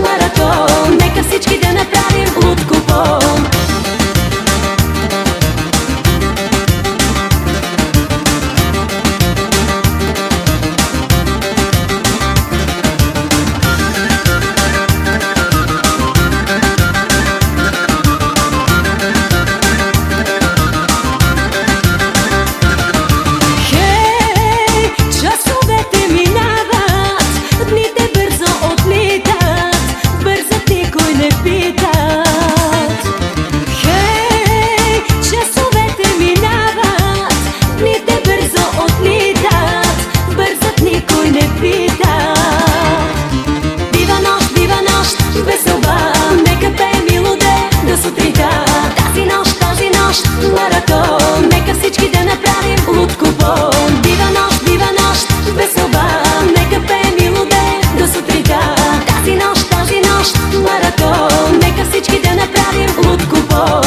маратон. Нека всички да направим луд купон. Маратон, нека всички да направим луд купон. Бива нощ, веселба, нека пеем и лудеем до сутринта. Тази нощ, маратон, нека всички да направим луд купон.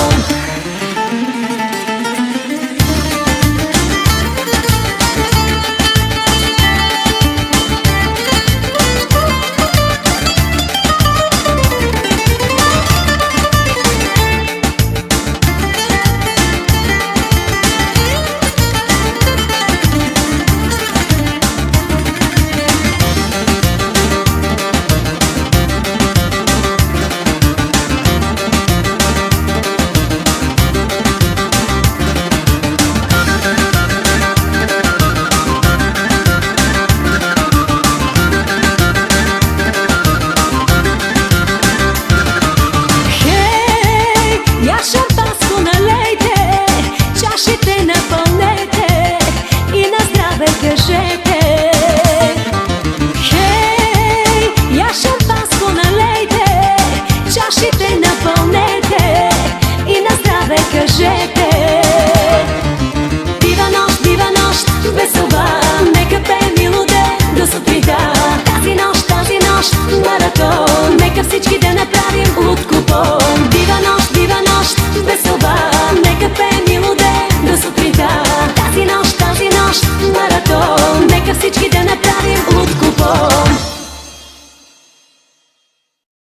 Шампанско налейте, чашите напълнете и на здраве кажете. Хей, я шампанско налейте, чашите